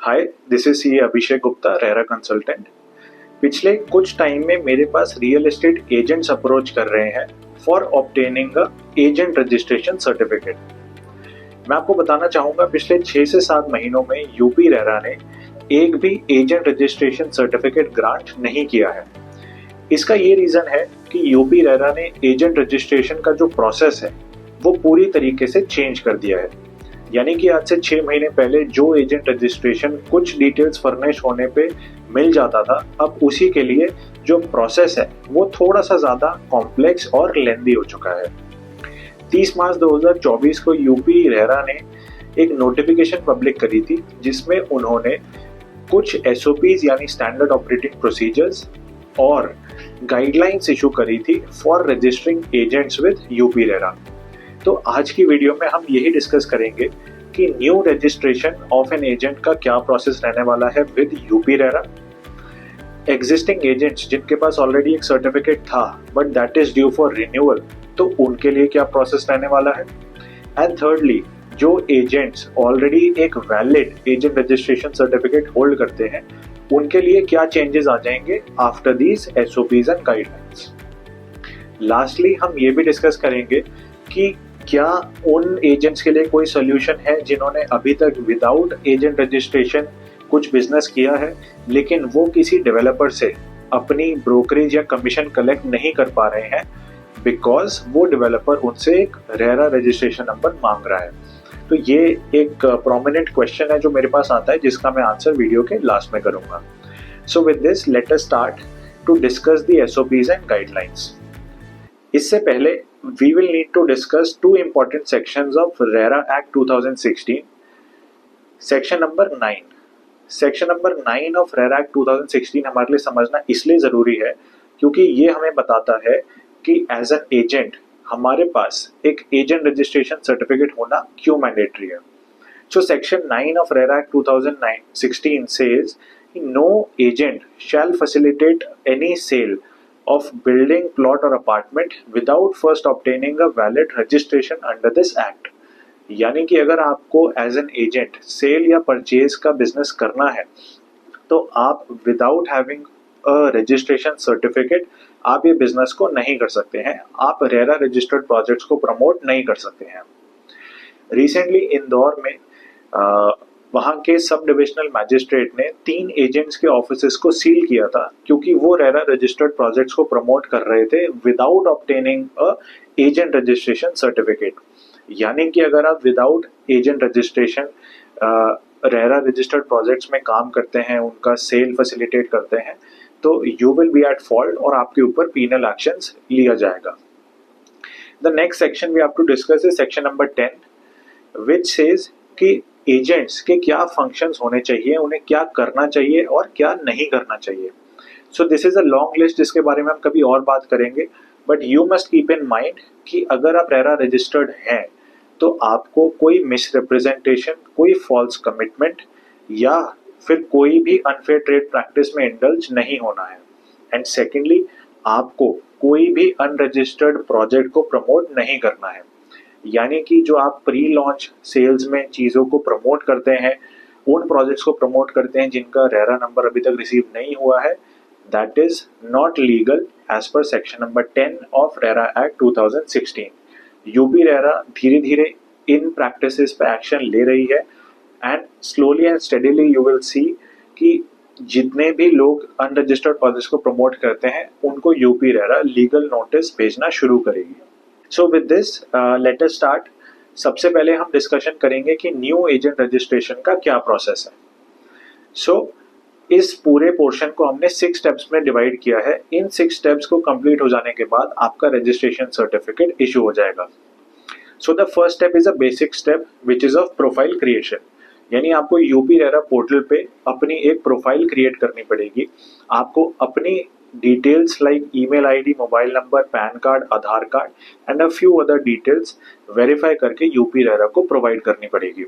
Hi, this is C Abhishek Gupta, RERA consultant. पिछले कुछ time में मेरे पास रियल एस्टेट एजेंट्स अप्रोच कर रहे हैं for obtaining a agent registration certificate. मैं आपको बताना चाहूंगा, पिछले 6 से 7 महीनों में यूपी रेरा ने एक भी एजेंट रजिस्ट्रेशन सर्टिफिकेट ग्रांट नहीं किया है। इसका ये रीजन है कि यूपी रेरा ने एजेंट रजिस्ट्रेशन का जो प्रोसेस है वो पूरी तरीके से चेंज कर दिया है। यानी कि आज से 6 महीने पहले जो एजेंट रजिस्ट्रेशन कुछ डिटेल्स फर्निश होने पे मिल जाता था, अब उसी के लिए जो प्रोसेस है वो थोड़ा सा ज़्यादा कॉम्प्लेक्स और लेंदी हो चुका है। 30 मार्च 2024 को यूपी रेरा ने एक नोटिफिकेशन पब्लिक करी थी जिसमें उन्होंने कुछ एसओपीज यानी स्टैंडर्ड ऑपरेटिंग प्रोसीजर्स और गाइडलाइंस इशू करी थी for registering agents with UP RERA. तो आज की वीडियो में हम यही डिस्कस करेंगे कि new registration of an agent का क्या प्रोसेस रहने वाला है with UP RERA. Existing agents जिनके पास ऑलरेडी एक सर्टिफिकेट था but that is due for renewal, तो उनके लिए क्या प्रोसेस रहने वाला है। एंड थर्डली, जो एजेंट्स ऑलरेडी एक valid agent registration certificate hold करते हैं उनके लिए क्या चेंजेस आ जाएंगे after these SOPs and guidelines. Lastly, हम ये भी डिस्कस करेंगे कि क्या उन एजेंट्स के लिए कोई सोल्यूशन है जिन्होंने अभी तक विदाउट एजेंट रजिस्ट्रेशन कुछ बिजनेस किया है लेकिन वो किसी डेवलपर से अपनी ब्रोकरेज या कमीशन कलेक्ट नहीं कर पा रहे हैं बिकॉज वो डेवलपर उनसे एक रेरा रजिस्ट्रेशन नंबर मांग रहा है। तो ये एक प्रोमिनेंट क्वेश्चन है जो मेरे पास आता है जिसका मैं आंसर वीडियो के लास्ट में करूंगा। So with this let us start to discuss the SOPs and guidelines. इससे पहले we will need to discuss two important sections of RERA Act 2016. Section number 9. Section number 9 of RERA Act 2016 हमारे लिए समझना इसलिए ज़रूरी है क्योंकि ये हमें बताता है कि एज एन एजेंट हमारे पास एक एजेंट रजिस्ट्रेशन सर्टिफिकेट होना क्यों मैंडेटरी है। So Section 9 of RERA Act 2016 says no agent shall facilitate any sale of building, plot or apartment without first obtaining a valid registration under this act। यानी कि अगर आपको as an agent cell या purchase का business करना है तो आप without having a registration certificate आप ये बिजनेस को नहीं कर सकते हैं। आप रेरा रजिस्टर्ड प्रोजेक्ट्स को प्रमोट नहीं कर सकते हैं। रिसेंटली इंदौर में वहाँ के सब डिविजनल मैजिस्ट्रेट ने 3 एजेंट्स के ऑफिसेस को सील किया था क्योंकि वो रेरा रजिस्टर्ड प्रोजेक्ट्स को प्रमोट कर रहे थे without obtaining a agent registration certificate. यानी कि अगर आप without agent registration RERA registered projects में काम करते हैं, उनका सेल फैसिलिटेट करते हैं, तो you will be at fault और आपके ऊपर पीनल एक्शंस लिया जाएगा। The next section we have to discuss is section number 10 which says कि एजेंट्स के क्या फंक्शंस होने चाहिए, उन्हें क्या करना चाहिए और क्या नहीं करना चाहिए। So this is a long list जिसके बारे में हम कभी और बात करेंगे, but you must keep in mind कि अगर आप रेरा रजिस्टर्ड हैं तो आपको कोई मिसरिप्रेजेंटेशन, कोई फॉल्स कमिटमेंट या फिर कोई भी अनफेयर ट्रेड प्रैक्टिस में इंडल्ज नहीं होना है। एंड सेकेंडली, आपको कोई भी अनरजिस्टर्ड प्रोजेक्ट को प्रमोट नहीं करना है। यानी कि जो आप प्री लॉन्च सेल्स में चीज़ों को प्रमोट करते हैं, उन प्रोजेक्ट्स को प्रमोट करते हैं जिनका रेरा नंबर अभी तक रिसीव नहीं हुआ है, that is not legal as per section number 10 of RERA act 2016। UP RERA धीरे धीरे इन प्रैक्टिसेस पे एक्शन ले रही है and slowly and steadily you will see कि जितने भी लोग अनरजिस्टर्ड प्रोजेक्ट्स को प्रमोट करते हैं उनको यूपी रेरा लीगल नोटिस भेजना शुरू करेगी। सो with this let us start. सबसे पहले हम डिस्कशन करेंगे कि न्यू एजेंट रजिस्ट्रेशन का क्या प्रोसेस है। सो इस पूरे पोर्शन को हमने 6 स्टेप्स में डिवाइड किया है। इन 6 स्टेप्स को कंप्लीट हो जाने के बाद आपका रजिस्ट्रेशन सर्टिफिकेट इशू हो जाएगा। So the first step is a basic step which is of profile creation. यानी आपको यूपी रेरा पोर्टल पे अपनी एक प्रोफाइल क्रिएट करनी पड़ेगी। आपको अपनी details like email ID, mobile number, PAN card, Aadhaar card and a few other details verify करके यूपी रेरा को प्रोवाइड करनी पड़ेगी।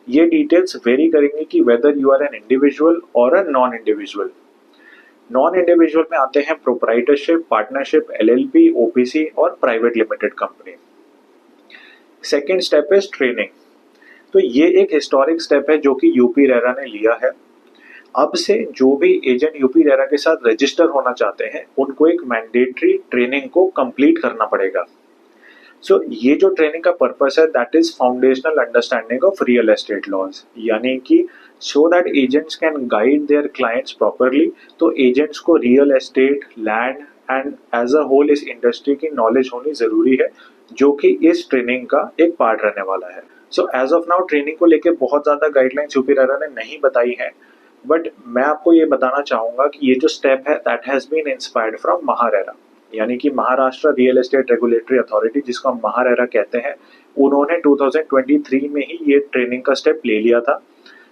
ये डिटेल्स वेरी करेंगे कि whether you are an individual और a non individual. Non individual में आते हैं प्रोप्राइटरशिप, पार्टनरशिप, एलएलपी, ओपीसी और private limited company. Second step is training. तो ये एक हिस्टोरिक स्टेप है जो कि यूपी रेरा ने लिया है। अब से जो भी एजेंट यूपी रेरा के साथ रजिस्टर होना चाहते हैं उनको एक मैंडेटरी ट्रेनिंग को कंप्लीट करना पड़ेगा। सो ये जो ट्रेनिंग का पर्पस है that is foundational understanding of real estate laws, यानी कि so that agents can guide their clients properly. तो एजेंट्स को real estate, land and as a whole इस इंडस्ट्री की नॉलेज होनी जरूरी है, जो कि इस ट्रेनिंग का एक पार्ट रहने वाला है। So as of now training को लेकर बहुत ज्यादा गाइडलाइंस यूपी रेरा ने नहीं बताई है, बट मैं आपको ये बताना चाहूंगा कि ये जो स्टेप है that has been inspired from MahaRERA, यानी कि Maharashtra real estate regulatory authority, जिसको हम महारेरा कहते हैं, उन्होंने 2023 में ही ये ट्रेनिंग का स्टेप ले लिया था।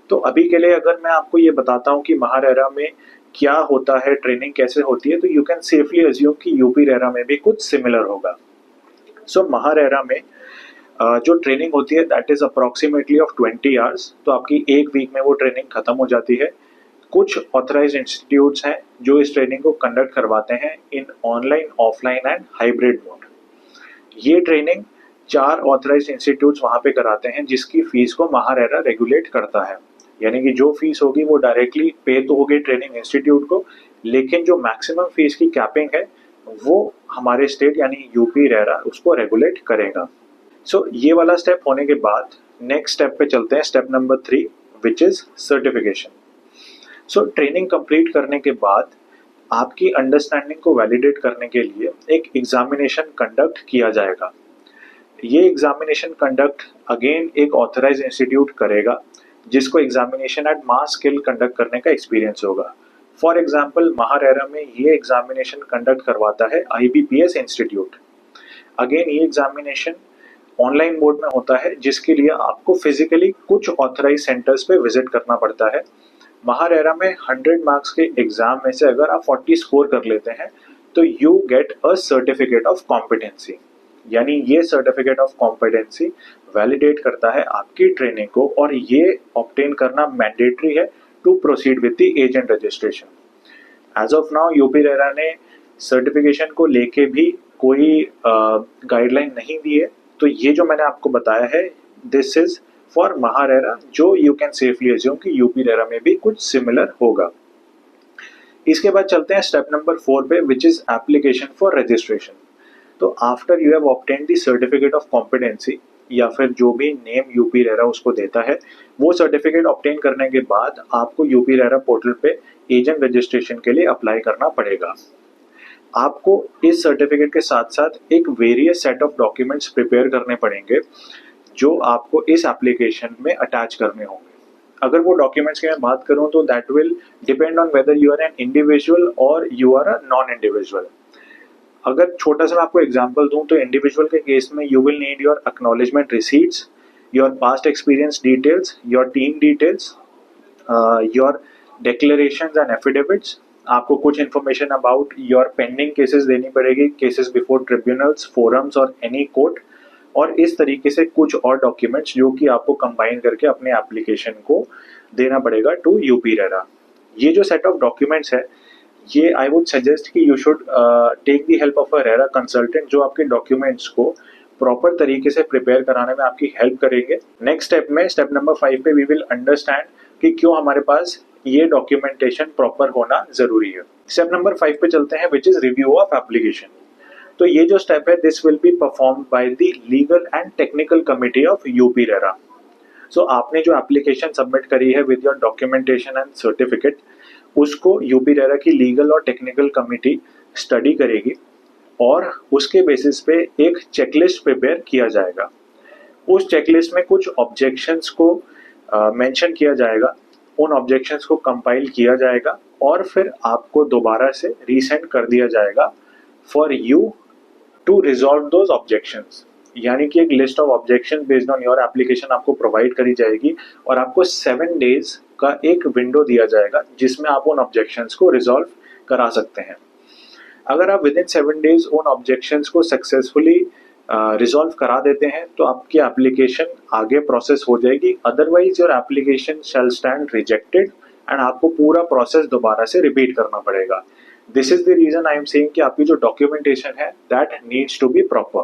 तो अभी के लिए अगर मैं आपको ये बताता हूँ कि महारेरा में क्या होता है, ट्रेनिंग कैसे होती है, तो यू कैन सेफली अज्यूम कि यूपी रेरा में भी कुछ सिमिलर होगा। सो महारेरा में जो ट्रेनिंग होती है that is approximately of 20 hours. तो आपकी एक वीक में वो ट्रेनिंग खत्म हो जाती है। कुछ ऑथराइज इंस्टीट्यूट्स हैं जो इस ट्रेनिंग को कंडक्ट करवाते हैं in online, offline and hybrid mode. ये ट्रेनिंग 4 ऑथराइज इंस्टीट्यूट्स वहां पे कराते हैं, जिसकी फीस को महारेरा रेगुलेट करता है। यानी कि जो फीस होगी वो डायरेक्टली पे तो होगी ट्रेनिंग इंस्टीट्यूट को, लेकिन जो मैक्सिमम फीस की कैपिंग है वो हमारे स्टेट यानी यूपी रेरा उसको रेगुलेट करेगा। सो ये वाला स्टेप होने के बाद नेक्स्ट स्टेप पे चलते हैं, step number 3 which is certification. So training complete करने के बाद आपकी अंडरस्टैंडिंग को वैलिडेट करने के लिए एक एग्जामिनेशन कंडक्ट किया जाएगा। ये एग्जामिनेशन कंडक्ट अगेन एक ऑथराइज इंस्टीट्यूट करेगा, जिसको एग्जामिनेशन एट मास स्किल कंडक्ट करने का एक्सपीरियंस होगा। फॉर एग्जाम्पल महारेरा में ये एग्जामिनेशन कंडक्ट करवाता है IBPS इंस्टीट्यूट। अगेन ये एग्जामिनेशन ऑनलाइन मोड में होता है, जिसके लिए आपको फिजिकली कुछ ऑथराइज सेंटर्स पे विजिट करना पड़ता है। महारेरा में 100 मार्क्स के एग्जाम में से अगर आप 40 स्कोर कर लेते हैं तो you get a certificate of competency, यानी ये सर्टिफिकेट ऑफ कॉम्पिटेंसी वैलिडेट करता है आपकी ट्रेनिंग को, और ये ऑब्टेन करना मैंडेटरी है to proceed with the agent registration. As of now UP RERA ने सर्टिफिकेशन को लेके भी कोई गाइडलाइन नहीं दी है। तो ये जो मैंने आपको बताया है दिस इज फॉर महारेरा, जो यू कैन सेफली अज्यूम कि यूपी रेरा में भी कुछ सिमिलर होगा। इसके बाद चलते हैं स्टेप नंबर 4 पे, which is application for registration. तो after you have obtained the certificate of competency, या फिर जो भी नेम यूपी रेरा उसको देता है, वो सर्टिफिकेट ऑब्टेन करने के बाद आपको यूपी रेरा पोर्टल पे एजेंट रजिस्ट्रेशन के लिए अप्लाई करना पड़ेगा। आपको इस सर्टिफिकेट के साथ साथ एक various set of documents prepare करने पड़ेंगे, जो आपको इस एप्लीकेशन में अटैच करने होंगे। अगर वो डॉक्यूमेंट्स की मैं बात करूं तो that will depend on whether you are an individual और you are a non individual. अगर छोटा सा मैं आपको एग्जांपल दूं तो इंडिविजुअल के केस में you will need your acknowledgement receipts, your past experience details, your team details, your declarations and affidavits. आपको कुछ information about your pending cases देनी पड़ेगी, केसेस बिफोर ट्रिब्यूनल्स, फोरम्स और एनी कोर्ट, और इस तरीके से कुछ और डॉक्यूमेंट्स जो कि आपको कंबाइन करके अपने एप्लीकेशन को देना पड़ेगा टू यूपी रेरा। ये जो सेट ऑफ डॉक्यूमेंट्स है ये आई वुड सजेस्ट कि you should take the help of a RERA consultant, जो आपके डॉक्यूमेंट्स को प्रॉपर तरीके से प्रिपेयर कराने में आपकी हेल्प करेंगे। नेक्स्ट स्टेप में, स्टेप नंबर 5 पे वी विल अंडरस्टैंड कि क्यों हमारे पास ये डॉक्यूमेंटेशन प्रॉपर होना जरूरी है। स्टेप नंबर 5 पे चलते हैं, which is review of application. तो ये जो स्टेप है this will be performed by the legal and technical committee of UP RERA. So आपने जो एप्लीकेशन सबमिट करी है with your documentation and certificate, उसको यूपी रेरा की लीगल और टेक्निकल कमिटी स्टडी करेगी, और उसके बेसिस पे एक चेकलिस्ट प्रिपेयर किया जाएगा। उस चेकलिस्ट में कुछ ऑब्जेक्शंस को मेंशन किया जाएगा, उन ऑब्जेक्शंस को कंपाइल किया जाएगा और फिर आपको दोबारा से रीसेंड कर दिया जाएगा for you to resolve those objections. यानी कि एक list of objection based on your application आपको प्रोवाइड करी जाएगी, और आपको 7 डेज का एक विंडो दिया जाएगा जिसमें आप उन ऑब्जेक्शंस को रिजॉल्व करा सकते हैं। अगर आप विद इन 7 डेज उन ऑब्जेक्शंस को सक्सेसफुली रिजॉल्व करा देते हैं तो आपकी एप्लीकेशन आगे प्रोसेस हो जाएगी, otherwise your application shall stand rejected and आपको पूरा प्रोसेस दोबारा से रिपीट करना पड़ेगा। This is the reason I am saying कि आपकी जो डॉक्यूमेंटेशन है that needs to be proper.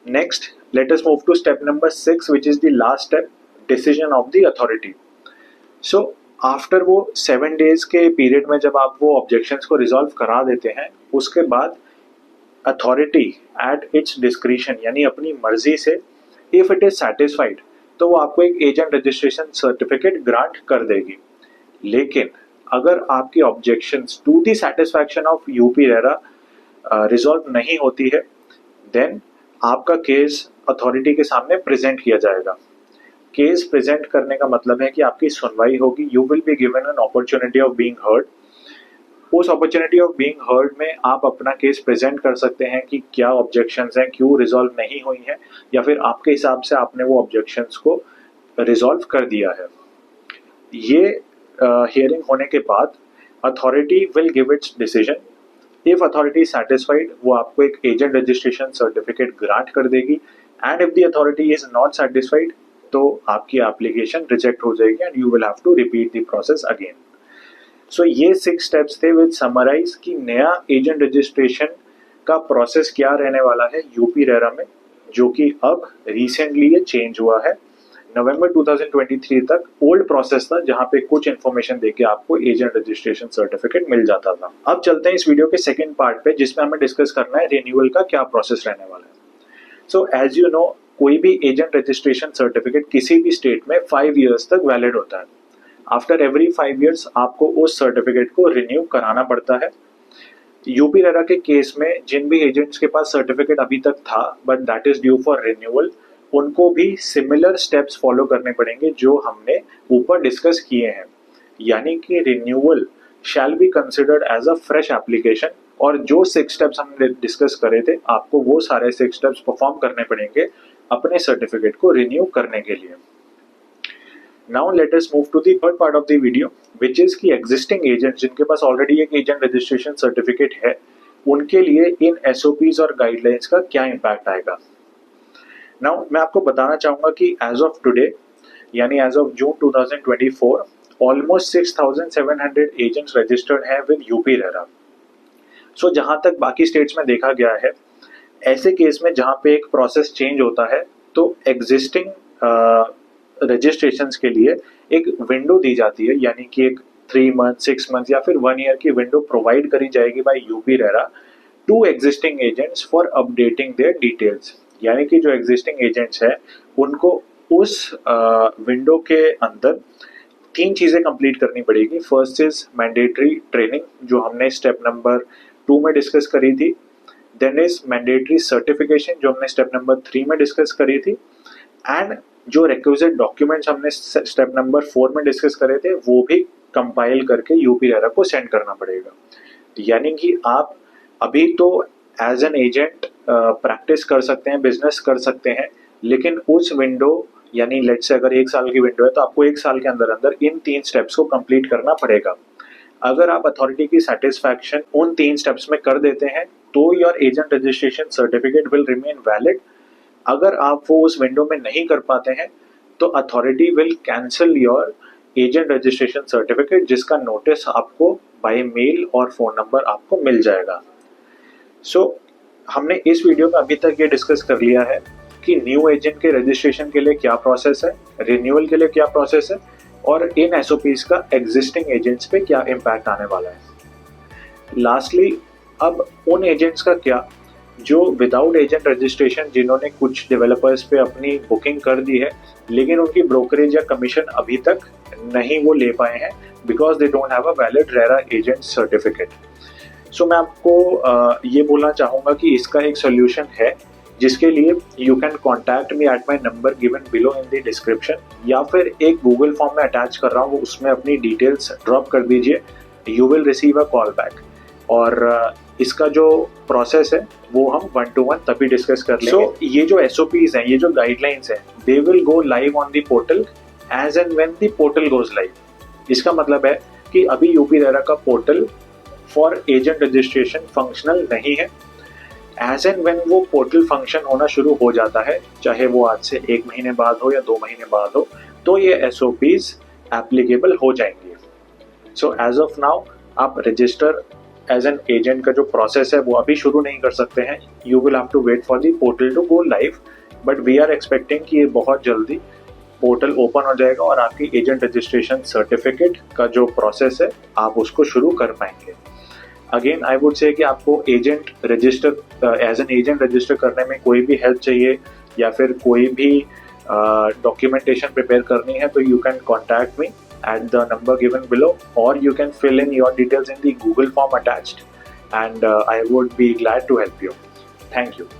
Next let us move to step number 6 which is the last step, decision of the authority. So after वो 7 days के period में जब आप वो ऑब्जेक्शंस को रिजॉल्व करा देते हैं, उसके बाद अथॉरिटी एट इट्स डिस्क्रिशन यानी अपनी मर्जी से इफ इट इज सेटिस्फाइड तो वो आपको एक एजेंट रजिस्ट्रेशन सर्टिफिकेट ग्रांट कर देगी। लेकिन अगर आपकी objections to the satisfaction of UP RERA resolve नहीं होती है, देन आपका केस अथॉरिटी के सामने प्रेजेंट किया जाएगा। केस प्रेजेंट करने का मतलब है कि आपकी सुनवाई होगी, you will be given an opportunity of being heard. उस अपॉर्चुनिटी ऑफ बीइंग हर्ड में आप अपना केस प्रेजेंट कर सकते हैं कि क्या ऑब्जेक्शंस हैं, क्यों रिजॉल्व नहीं हुई हैं, या फिर आपके हिसाब से आपने वो ऑब्जेक्शंस को रिजॉल्व कर दिया है। ये हियरिंग होने के बाद authority will give its decision. If authority satisfied वो आपको एक एजेंट रजिस्ट्रेशन सर्टिफिकेट ग्रांट कर देगी, and if the authority is not satisfied तो आपकी एप्लीकेशन रिजेक्ट हो जाएगी and you will have to repeat the process again. So ये 6 स्टेप्स थे विच समराइज कि नया एजेंट रजिस्ट्रेशन का प्रोसेस क्या रहने वाला है यूपी रेरा में, जो कि अब रिसेंटली ये चेंज हुआ है। नवंबर 2023 तक ओल्ड प्रोसेस था जहां पे कुछ इन्फॉर्मेशन देके आपको एजेंट रजिस्ट्रेशन सर्टिफिकेट मिल जाता था। अब चलते हैं इस वीडियो के सेकंड पार्ट पे, जिसमें हमें डिस्कस करना है रिन्यूअल का क्या प्रोसेस रहने वाला है। सो एज यू नो, कोई भी एजेंट रजिस्ट्रेशन सर्टिफिकेट किसी भी स्टेट में 5 ईयर्स तक वैलिड होता है। आफ्टर एवरी 5 ईयर्स आपको उस सर्टिफिकेट को रिन्यू कराना पड़ता है। यूपी रेरा के केस में जिन भी एजेंट्स के पास सर्टिफिकेट अभी तक था but that is due for renewal, उनको भी सिमिलर स्टेप्स फॉलो करने पड़ेंगे जो हमने ऊपर डिस्कस किए हैं। यानी कि renewal shall be considered as a fresh application, और जो 6 स्टेप्स हमने डिस्कस करे थे आपको वो सारे 6 स्टेप्स परफॉर्म करने पड़ेंगे अपने सर्टिफिकेट को रिन्यू करने के लिए। Now let us move to the third part of the video, which is की एग्जिस्टिंग एजेंट जिनके पास ऑलरेडी एक एजेंट रजिस्ट्रेशन सर्टिफिकेट है, उनके लिए इन एसओपीज और गाइडलाइंस का क्या इम्पैक्ट आएगा। नाउ मैं आपको बताना चाहूंगा कि एज ऑफ टुडे यानी as of June 2024 almost 6700 agents registered हैं विद यूपी रेरा। सो जहां तक बाकी स्टेट्स में देखा गया है, ऐसे केस में जहां पे एक प्रोसेस चेंज होता है तो एग्जिस्टिंग रजिस्ट्रेशंस के लिए एक विंडो दी जाती है, यानी कि एक 3 मंथ 6 मंथ या फिर 1 ईयर की विंडो प्रोवाइड करी जाएगी by UP RERA to existing agents for updating their details. यानी कि जो एग्जिस्टिंग एजेंट्स हैं उनको उस विंडो के अंदर 3 चीजें कंप्लीट करनी पड़ेगी। फर्स्ट इज मैंडेटरी ट्रेनिंग, जो हमने स्टेप नंबर 2 में डिस्कस करी थी। देन इज मैंडेटरी सर्टिफिकेशन, जो हमने स्टेप नंबर 3 में डिस्कस करी थी। एंड जो रिक्विजिट डॉक्यूमेंट्स हमने स्टेप नंबर 4 में डिस्कस करे थे वो भी कंपाइल करके यूपी रेरा को सेंड करना पड़ेगा। यानी कि आप अभी तो एज एन एजेंट प्रैक्टिस कर सकते हैं, बिजनेस कर सकते हैं, लेकिन उस विंडो यानी लेट से अगर 1 साल की विंडो है तो आपको 1 साल के अंदर अंदर इन 3 स्टेप्स को कंप्लीट करना पड़ेगा। अगर आप अथॉरिटी की सेटिस्फैक्शन उन 3 स्टेप्स में कर देते हैं तो your agent registration certificate will remain valid. अगर आप वो उस विंडो में नहीं कर पाते हैं तो authority will cancel your agent registration certificate, जिसका नोटिस आपको बाय मेल और फोन नंबर आपको मिल जाएगा। सो हमने इस वीडियो में अभी तक ये डिस्कस कर लिया है कि न्यू एजेंट के रजिस्ट्रेशन के लिए क्या प्रोसेस है, रिन्यूअल के लिए क्या प्रोसेस है, और इन एसओपीज का एग्जिस्टिंग एजेंट्स पे क्या इम्पैक्ट आने वाला है। लास्टली, अब उन एजेंट्स का क्या जो विदाउट एजेंट रजिस्ट्रेशन, जिन्होंने कुछ डेवलपर्स पे अपनी बुकिंग कर दी है लेकिन उनकी ब्रोकरेज या कमीशन अभी तक नहीं वो ले पाए हैं because they don't have a valid RERA agent certificate. So मैं आपको ये बोलना चाहूँगा कि इसका एक सोल्यूशन है, जिसके लिए you can contact me at my number given below in the description, या फिर एक गूगल फॉर्म में अटैच कर रहा हूँ, उसमें अपनी डिटेल्स ड्रॉप कर दीजिए, you will receive a call back. और इसका जो प्रोसेस है वो हम 1-to-1 तभी डिस्कस कर लेंगे। So, ये जो SOPs हैं, ये जो गाइडलाइंस हैं, they will go live on the portal as and when the portal goes live. इसका मतलब है कि अभी यूपी रेरा का portal for agent registration functional नहीं है। एज एंड व्हेन वो पोर्टल फंक्शन होना शुरू हो जाता है, चाहे वो आज से 1 महीने बाद हो या 2 महीने बाद हो, तो ये SOPs एप्लीकेबल हो जाएंगे। सो एज ऑफ नाउ आप रजिस्टर एज एन एजेंट का जो प्रोसेस है वो अभी शुरू नहीं कर सकते हैं। You will have to wait for the portal to go live, but we are expecting कि ये बहुत जल्दी पोर्टल ओपन हो जाएगा और आपकी एजेंट रजिस्ट्रेशन सर्टिफिकेट का जो प्रोसेस है आप उसको शुरू कर पाएंगे। अगेन आई वुड से कि आपको agent register as an agent register करने में कोई भी हेल्प चाहिए या फिर कोई भी डॉक्यूमेंटेशन प्रिपेयर करनी है तो you can contact me at the number given below, or you can fill in your details in the Google form attached, and I would be glad to help you. Thank you.